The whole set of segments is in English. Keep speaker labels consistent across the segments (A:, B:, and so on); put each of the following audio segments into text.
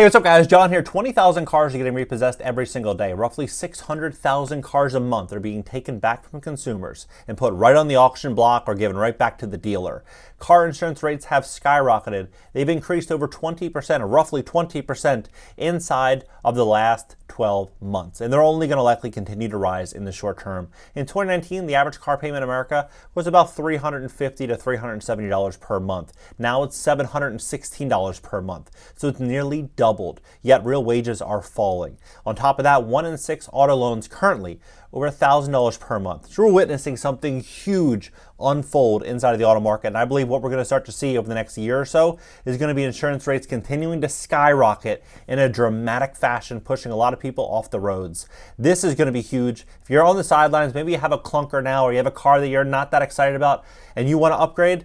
A: Hey, what's up guys? John here. 20,000 cars are getting repossessed every single day. Roughly 600,000 cars a month are being taken back from consumers and put right on the auction block or given right back to the dealer. Car insurance rates have skyrocketed. They've increased over 20%, or roughly 20% inside of the last 12 months. And they're only going to likely continue to rise in the short term. In 2019, the average car payment in America was about $350 to $370 per month. Now it's $716 per month. So it's nearly doubled, yet real wages are falling. On top of that, 1 in 6 auto loans currently over $1,000 per month. So we're witnessing something huge unfold inside of the auto market. And I believe what we're going to start to see over the next year or so is going to be insurance rates continuing to skyrocket in a dramatic fashion, pushing a lot of people off the roads. This is going to be huge. If you're on the sidelines, maybe you have a clunker now, or you have a car that you're not that excited about and you want to upgrade,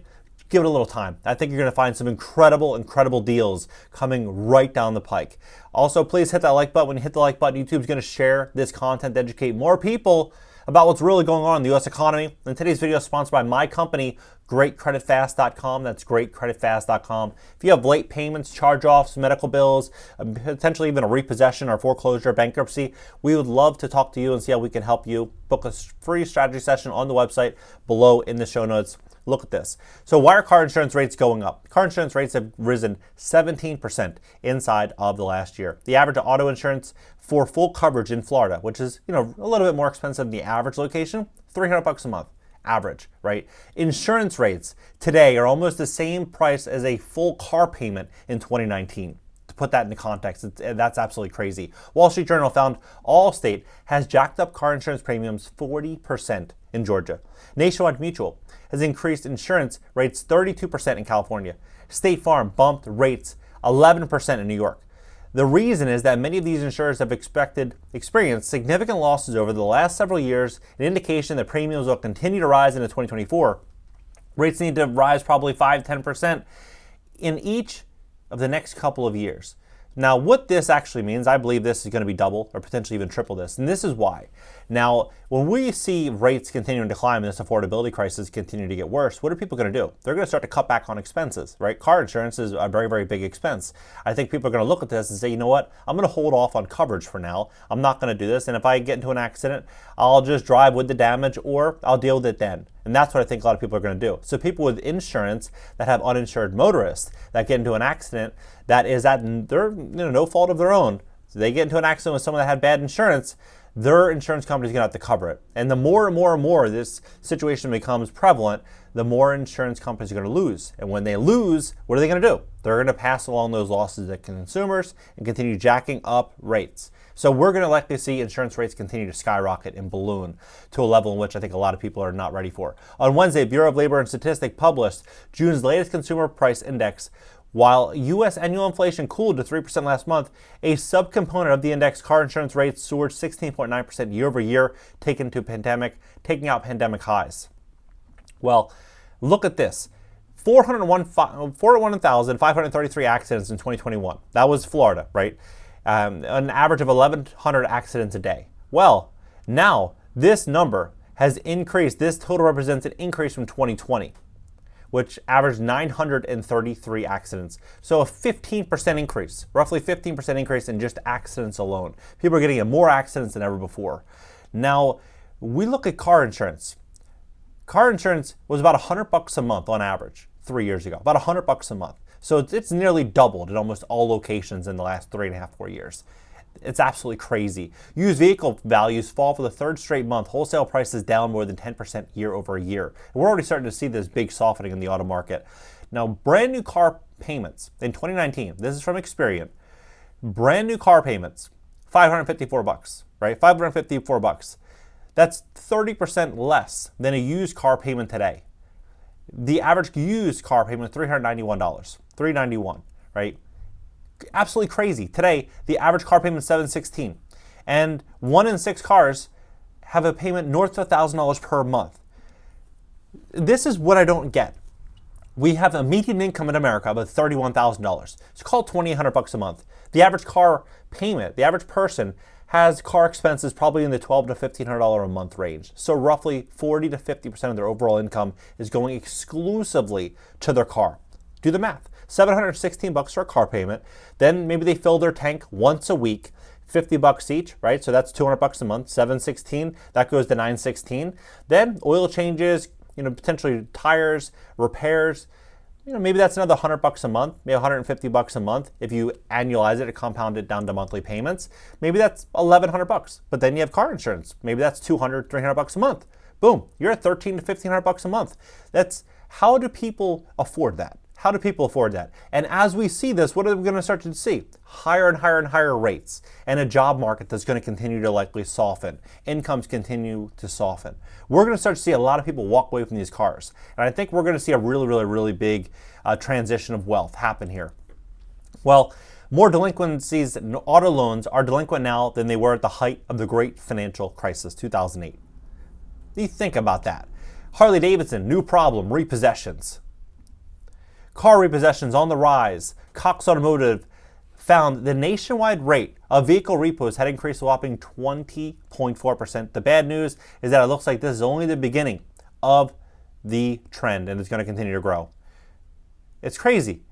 A: give it a little time. I think you're going to find some incredible deals coming right down the pike. Also, please hit that like button. When you hit the like button, YouTube's going to share this content to educate more people about what's really going on in the U.S. economy. And today's video is sponsored by my company, GreatCreditFast.com. That's GreatCreditFast.com. If you have late payments, charge-offs, medical bills, potentially even a repossession or foreclosure, bankruptcy, we would love to talk to you and see how we can help you. Book a free strategy session on the website below in the show notes. Look at this. So why are car insurance rates going up? Car insurance rates have risen 17% inside of the last year. The average auto insurance for full coverage in Florida, which is, a little bit more expensive than the average location, $300 a month. Average, right? Insurance rates today are almost the same price as a full car payment in 2019. To put that into context, that's absolutely crazy. Wall Street Journal found Allstate has jacked up car insurance premiums 40% in Georgia. Nationwide Mutual has increased insurance rates 32% in California. State Farm bumped rates 11% in New York. The reason is that many of these insurers have experienced significant losses over the last several years, an indication that premiums will continue to rise into 2024. Rates need to rise probably 5-10% in each of the next couple of years. Now, what this actually means, I believe this is going to be double or potentially even triple this, and this is why. Now, when we see rates continuing to climb and this affordability crisis continue to get worse, what are people going to do? They're going to start to cut back on expenses, right? Car insurance is a very big expense. I think people are going to look at this and say, you know what? I'm going to hold off on coverage for now. I'm not going to do this, and if I get into an accident, I'll just drive with the damage or I'll deal with it then. And that's what I think a lot of people are going to do. So people with insurance that have uninsured motorists that get into an accident that is at their no fault of their own, so they get into an accident with someone that had bad insurance, their insurance company is going to have to cover it. And the more and more this situation becomes prevalent, the more insurance companies are going to lose. And when they lose, what are they going to do? They're going to pass along those losses to consumers and continue jacking up rates. So we're going to likely see insurance rates continue to skyrocket and balloon to a level in which I think a lot of people are not ready for. On Wednesday, Bureau of Labor and Statistics published June's latest consumer price index. While U.S. annual inflation cooled to 3% last month, a subcomponent of the index, car insurance rates, soared 16.9% year over year, taking out pandemic highs. Well, look at this. 401,533 accidents in 2021. That was Florida, right? An average of 1,100 accidents a day. Well, now this number has increased. This total represents an increase from 2020. Which averaged 933 accidents. So a 15% increase, roughly 15% increase in just accidents alone. People are getting in more accidents than ever before. Now, we look at car insurance. Car insurance was about $100 a month on average 3 years ago, about $100 a month. So it's nearly doubled in almost all locations in the last 3.5, 4 years. It's absolutely crazy. Used vehicle values fall for the third straight month. Wholesale prices down more than 10% year over year. And we're already starting to see this big softening in the auto market. Now, brand new car payments in 2019, this is from Experian, brand new car payments, $554, right? $554. That's 30% less than a used car payment today. The average used car payment is $391, $391, right? Absolutely crazy. Today, the average car payment is $716, and 1 in 6 cars have a payment north of $1,000 per month. This is what I don't get. We have a median income in America of $31,000. It's called $2,800 a month. The average car payment, the average person has car expenses probably in the $1,200 to $1,500 a month range. So roughly 40 to 50% of their overall income is going exclusively to their car. Do the math. $716 for a car payment. Then maybe they fill their tank once a week, $50 each, right? So that's $200 a month. 716, that goes to 916. Then oil changes, potentially tires, repairs. Maybe that's another $100 a month, maybe $150 a month. If you annualize it, compound it down to monthly payments, maybe that's $1,100. But then you have car insurance. Maybe that's $200, $300 a month. Boom, you're at $1,300 to $1,500 a month. How do people afford that? How do people afford that? And as we see this, what are we going to start to see? Higher and higher and higher rates, and a job market that's going to continue to likely soften. Incomes continue to soften. We're going to start to see a lot of people walk away from these cars. And I think we're going to see a really, really, really big transition of wealth happen here. Well, more delinquencies and auto loans are delinquent now than they were at the height of the great financial crisis, 2008. What do you think about that? Harley Davidson, new problem, repossessions. Car repossessions on the rise. Cox Automotive found the nationwide rate of vehicle repos had increased a whopping 20.4%. The bad news is that it looks like this is only the beginning of the trend, and it's going to continue to grow. It's crazy.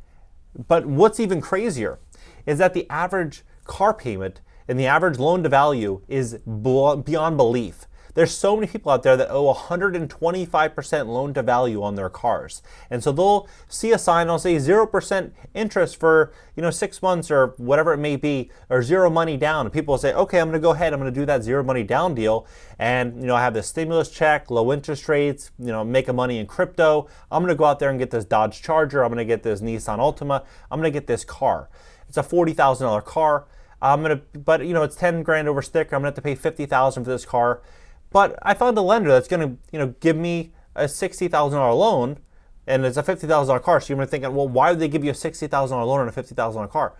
A: But what's even crazier is that the average car payment and the average loan to value is beyond belief. There's so many people out there that owe 125% loan to value on their cars. And so they'll see a sign, I'll say 0% interest for 6 months or whatever it may be, or zero money down. And people will say, okay, I'm going to go ahead, I'm going to do that zero money down deal. And I have this stimulus check, low interest rates, making money in crypto. I'm going to go out there and get this Dodge Charger. I'm going to get this Nissan Altima. I'm going to get this car. It's a $40,000 car. But it's 10 grand over sticker. I'm going to have to pay $50,000 for this car. But I found a lender that's going to give me a $60,000 loan, and it's a $50,000 car. So you're thinking, well, why would they give you a $60,000 loan on a $50,000 car?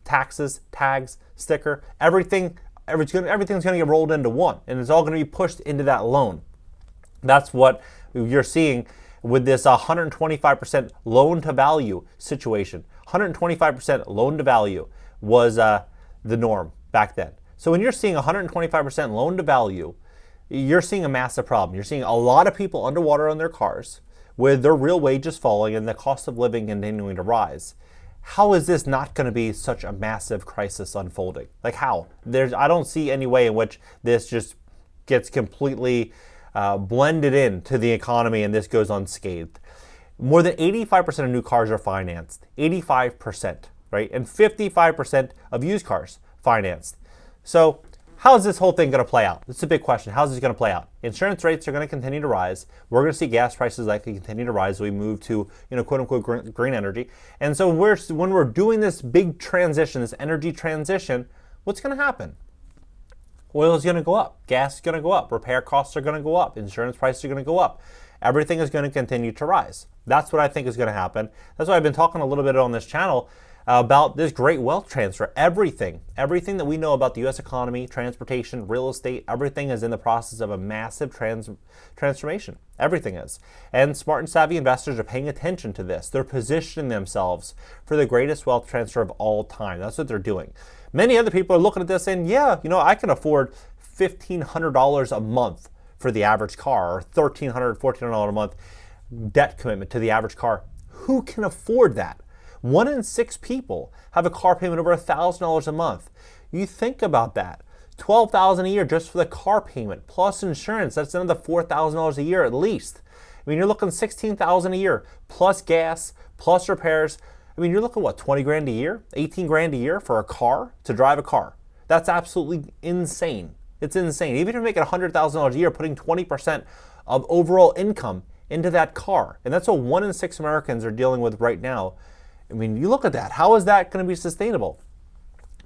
A: Taxes, tags, sticker, everything's going to get rolled into one, and it's all going to be pushed into that loan. That's what you're seeing with this 125% loan to value situation. 125% loan to value was the norm back then. So when you're seeing 125% loan to value, you're seeing a massive problem. You're seeing a lot of people underwater on their cars with their real wages falling and the cost of living continuing to rise. How is this not going to be such a massive crisis unfolding? Like how? I don't see any way in which this just gets completely blended into the economy and this goes unscathed. More than 85% of new cars are financed. 85%, right? And 55% of used cars financed. So how is this whole thing going to play out? It's a big question. How is this going to play out? Insurance rates are going to continue to rise. We're going to see gas prices likely continue to rise as we move to, quote unquote, green energy. And so when we're doing this big transition, this energy transition, what's going to happen? Oil is going to go up. Gas is going to go up. Repair costs are going to go up. Insurance prices are going to go up. Everything is going to continue to rise. That's what I think is going to happen. That's why I've been talking a little bit on this channel about this great wealth transfer. Everything that we know about the U.S. economy, transportation, real estate, everything is in the process of a massive transformation. Everything is. And smart and savvy investors are paying attention to this. They're positioning themselves for the greatest wealth transfer of all time. That's what they're doing. Many other people are looking at this and I can afford $1,500 a month for the average car, or $1,300, $1,400 a month debt commitment to the average car. Who can afford that? 1 in 6 people have a car payment over $1,000 a month. You think about that. $12,000 a year just for the car payment, plus insurance. That's another $4,000 a year at least. I mean, you're looking $16,000 a year, plus gas, plus repairs. I mean, you're looking, what, 20 grand a year, 18 grand a year for a car, to drive a car. That's absolutely insane. It's insane. Even if you're making $100,000 a year, putting 20% of overall income into that car. And that's what 1 in 6 Americans are dealing with right now. I mean, you look at that. How is that going to be sustainable?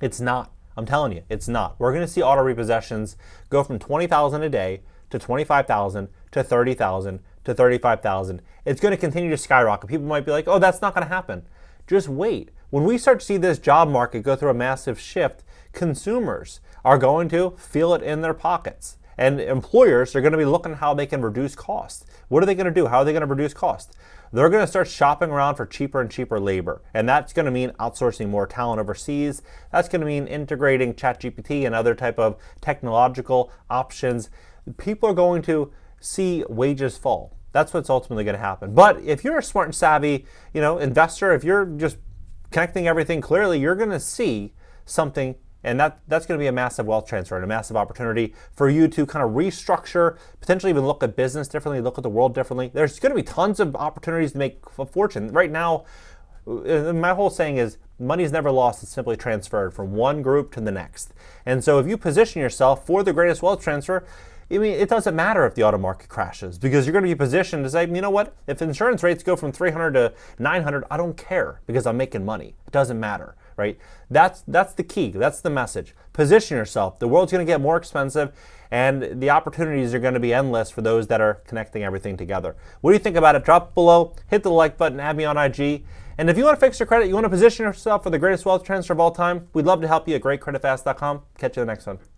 A: It's not. I'm telling you, it's not. We're going to see auto repossessions go from 20,000 a day to 25,000 to 30,000 to 35,000. It's going to continue to skyrocket. People might be like, oh, that's not going to happen. Just wait. When we start to see this job market go through a massive shift, consumers are going to feel it in their pockets. And employers are going to be looking at how they can reduce costs. What are they going to do? How are they going to reduce costs? They're going to start shopping around for cheaper and cheaper labor. And that's going to mean outsourcing more talent overseas. That's going to mean integrating ChatGPT and other type of technological options. People are going to see wages fall. That's what's ultimately going to happen. But if you're a smart and savvy, investor, if you're just connecting everything clearly, you're going to see something, and that's going to be a massive wealth transfer and a massive opportunity for you to kind of restructure, potentially even look at business differently, look at the world differently. There's going to be tons of opportunities to make a fortune. Right now, my whole saying is money is never lost, it's simply transferred from one group to the next. And so if you position yourself for the greatest wealth transfer, it doesn't matter if the auto market crashes, because you're going to be positioned to say, you know what, if insurance rates go from 300 to 900, I don't care because I'm making money. It doesn't matter, right? That's the key. That's the message. Position yourself. The world's going to get more expensive, and the opportunities are going to be endless for those that are connecting everything together. What do you think about it? Drop below, hit the like button, add me on IG. And if you want to fix your credit, you want to position yourself for the greatest wealth transfer of all time, we'd love to help you at greatcreditfast.com. Catch you in the next one.